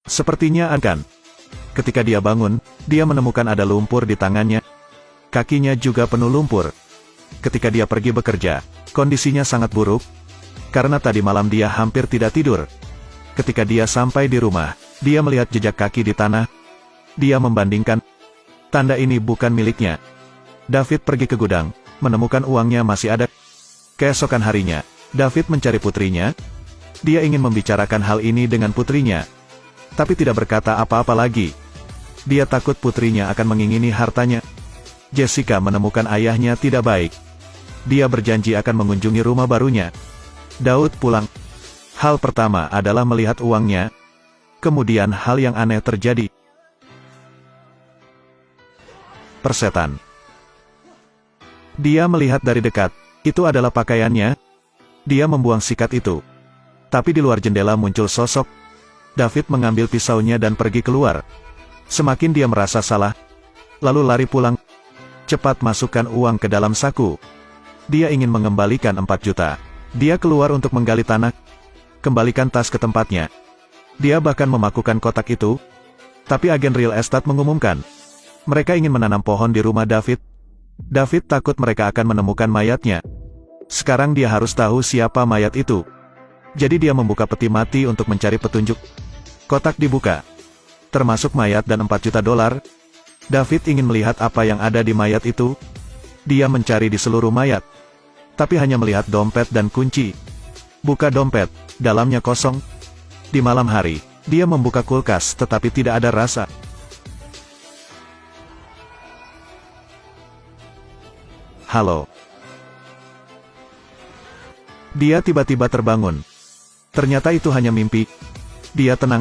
Sepertinya akan. Ketika dia bangun, dia menemukan ada lumpur di tangannya. Kakinya juga penuh lumpur. Ketika dia pergi bekerja, kondisinya sangat buruk, karena tadi malam dia hampir tidak tidur. Ketika dia sampai di rumah, dia melihat jejak kaki di tanah. Dia membandingkan. Tanda ini bukan miliknya. David pergi ke gudang, menemukan uangnya masih ada. Keesokan harinya, David mencari putrinya. Dia ingin membicarakan hal ini dengan putrinya, tapi tidak berkata apa-apa lagi. Dia takut putrinya akan mengingini hartanya. Jessica menemukan ayahnya tidak baik. Dia berjanji akan mengunjungi rumah barunya. Daud pulang. Hal pertama adalah melihat uangnya. Kemudian hal yang aneh terjadi. Persetan. Dia melihat dari dekat. Itu adalah pakaiannya. Dia membuang sikat itu. Tapi di luar jendela muncul sosok. David mengambil pisaunya dan pergi keluar. Semakin dia merasa salah, lalu lari pulang. Cepat masukkan uang ke dalam saku. Dia ingin mengembalikan 4 juta. Dia keluar untuk menggali tanah. Kembalikan tas ke tempatnya. Dia bahkan memakukan kotak itu. Tapi agen real estate mengumumkan, mereka ingin menanam pohon di rumah David. David takut mereka akan menemukan mayatnya. Sekarang dia harus tahu siapa mayat itu. Jadi dia membuka peti mati untuk mencari petunjuk. Kotak dibuka, termasuk mayat dan 4 juta dolar. David ingin melihat apa yang ada di mayat itu. Dia mencari di seluruh mayat, tapi hanya melihat dompet dan kunci. Buka dompet, dalamnya kosong. Di malam hari, dia membuka kulkas tetapi tidak ada rasa. Halo. Dia tiba-tiba terbangun. Ternyata itu hanya mimpi. Dia tenang.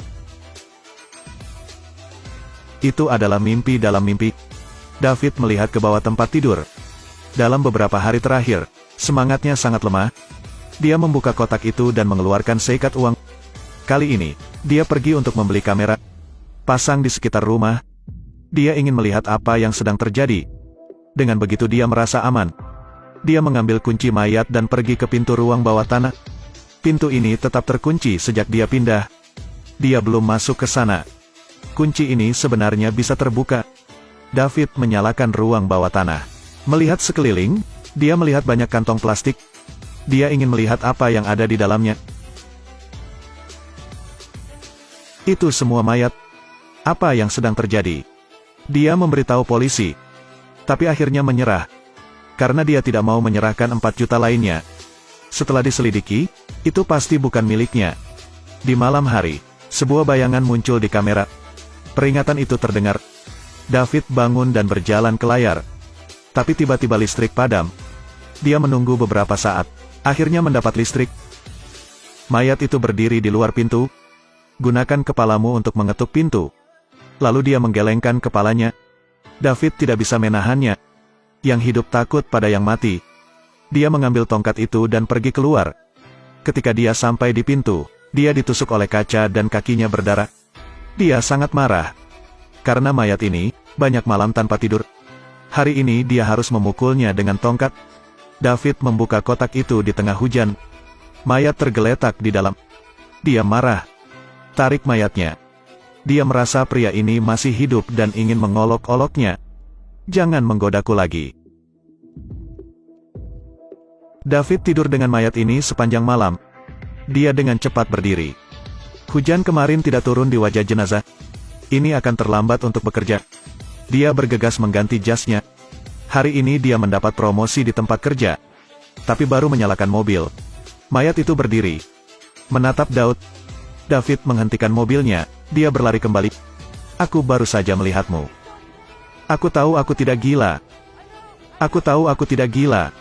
Itu adalah mimpi dalam mimpi. David melihat ke bawah tempat tidur. Dalam beberapa hari terakhir, semangatnya sangat lemah. Dia membuka kotak itu dan mengeluarkan seikat uang. Kali ini, dia pergi untuk membeli kamera. Pasang di sekitar rumah. Dia ingin melihat apa yang sedang terjadi. Dengan begitu dia merasa aman. Dia mengambil kunci mayat dan pergi ke pintu ruang bawah tanah. Pintu ini tetap terkunci sejak dia pindah. Dia belum masuk ke sana. Kunci ini sebenarnya bisa terbuka. David menyalakan ruang bawah tanah. Melihat sekeliling, dia melihat banyak kantong plastik. Dia ingin melihat apa yang ada di dalamnya. Itu semua mayat. Apa yang sedang terjadi? Dia memberitahu polisi, tapi akhirnya menyerah, karena dia tidak mau menyerahkan 4 juta lainnya. Setelah diselidiki, itu pasti bukan miliknya. Di malam hari, sebuah bayangan muncul di kamera. Peringatan itu terdengar. David bangun dan berjalan ke layar. Tapi tiba-tiba listrik padam. Dia menunggu beberapa saat. Akhirnya mendapat listrik. Mayat itu berdiri di luar pintu. Gunakan kepalamu untuk mengetuk pintu. Lalu dia menggelengkan kepalanya. David tidak bisa menahannya. Yang hidup takut pada yang mati. Dia mengambil tongkat itu dan pergi keluar. Ketika dia sampai di pintu, dia ditusuk oleh kaca dan kakinya berdarah. Dia sangat marah. Karena mayat ini, banyak malam tanpa tidur. Hari ini dia harus memukulnya dengan tongkat. David membuka kotak itu di tengah hujan. Mayat tergeletak di dalam. Dia marah. Tarik mayatnya. Dia merasa pria ini masih hidup dan ingin mengolok-oloknya. Jangan menggodaku lagi. David tidur dengan mayat ini sepanjang malam. Dia dengan cepat berdiri. Hujan kemarin tidak turun di wajah jenazah. Ini akan terlambat untuk bekerja. Dia bergegas mengganti jasnya. Hari ini dia mendapat promosi di tempat kerja. Tapi baru menyalakan mobil, mayat itu berdiri. Menatap Daud. David menghentikan mobilnya. Dia berlari kembali. Aku baru saja melihatmu. Aku tahu aku tidak gila. Aku tahu aku tidak gila.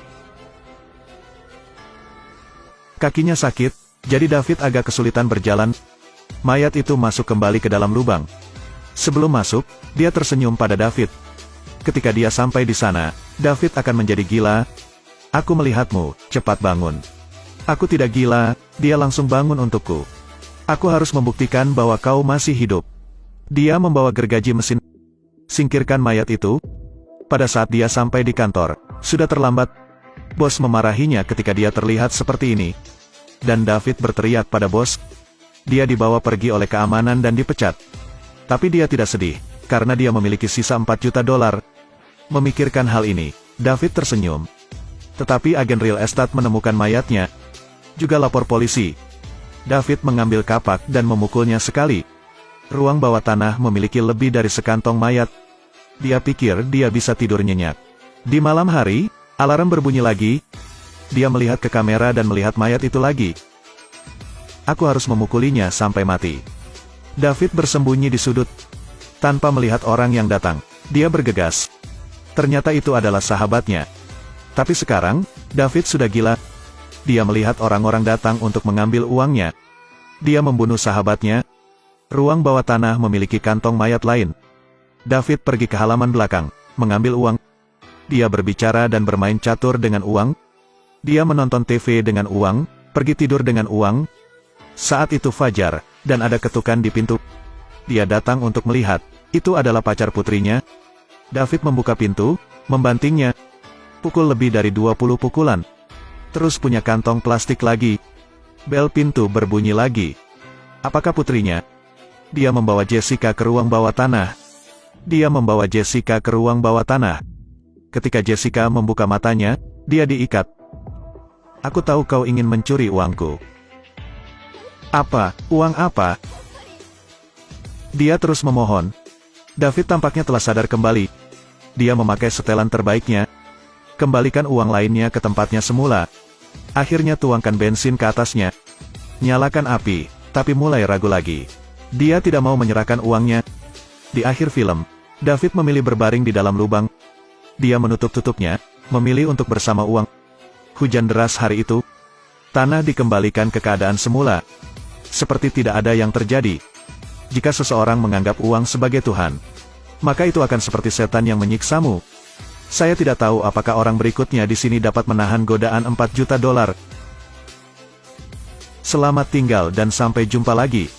Kakinya sakit, jadi David agak kesulitan berjalan. Mayat itu masuk kembali ke dalam lubang. Sebelum masuk, dia tersenyum pada David. Ketika dia sampai di sana, David akan menjadi gila. Aku melihatmu, cepat bangun. Aku tidak gila, dia langsung bangun untukku. Aku harus membuktikan bahwa kau masih hidup. Dia membawa gergaji mesin. Singkirkan mayat itu. Pada saat dia sampai di kantor, sudah terlambat. Bos memarahinya ketika dia terlihat seperti ini. Dan David berteriak pada bos. Dia dibawa pergi oleh keamanan dan dipecat. Tapi dia tidak sedih, karena dia memiliki sisa 4 juta dolar. Memikirkan hal ini, David tersenyum. Tetapi agen real estate menemukan mayatnya. Juga lapor polisi. David mengambil kapak dan memukulnya sekali. Ruang bawah tanah memiliki lebih dari sekantong mayat. Dia pikir dia bisa tidur nyenyak. Di malam hari, alarm berbunyi lagi. Dia melihat ke kamera dan melihat mayat itu lagi. Aku harus memukulinya sampai mati. David bersembunyi di sudut. Tanpa melihat orang yang datang, dia bergegas. Ternyata itu adalah sahabatnya. Tapi sekarang, David sudah gila. Dia melihat orang-orang datang untuk mengambil uangnya. Dia membunuh sahabatnya. Ruang bawah tanah memiliki kantong mayat lain. David pergi ke halaman belakang, mengambil uang. Dia berbicara dan bermain catur dengan uang. Dia menonton TV dengan uang, pergi tidur dengan uang. Saat itu fajar, dan ada ketukan di pintu. Dia datang untuk melihat, itu adalah pacar putrinya. David membuka pintu, membantingnya. Pukul lebih dari 20 pukulan. Terus punya kantong plastik lagi. Bel pintu berbunyi lagi. Apakah putrinya? Dia membawa Jessica ke ruang bawah tanah. Dia membawa Jessica ke ruang bawah tanah. Ketika Jessica membuka matanya, dia diikat. Aku tahu kau ingin mencuri uangku. Apa? Uang apa? Dia terus memohon. David tampaknya telah sadar kembali. Dia memakai setelan terbaiknya. Kembalikan uang lainnya ke tempatnya semula. Akhirnya tuangkan bensin ke atasnya. Nyalakan api, tapi mulai ragu lagi. Dia tidak mau menyerahkan uangnya. Di akhir film, David memilih berbaring di dalam lubang. Dia menutup-tutupnya, memilih untuk bersama uang. Hujan deras hari itu. Tanah dikembalikan ke keadaan semula. Seperti tidak ada yang terjadi. Jika seseorang menganggap uang sebagai Tuhan, maka itu akan seperti setan yang menyiksamu. Saya tidak tahu apakah orang berikutnya di sini dapat menahan godaan 4 juta dolar. Selamat tinggal dan sampai jumpa lagi.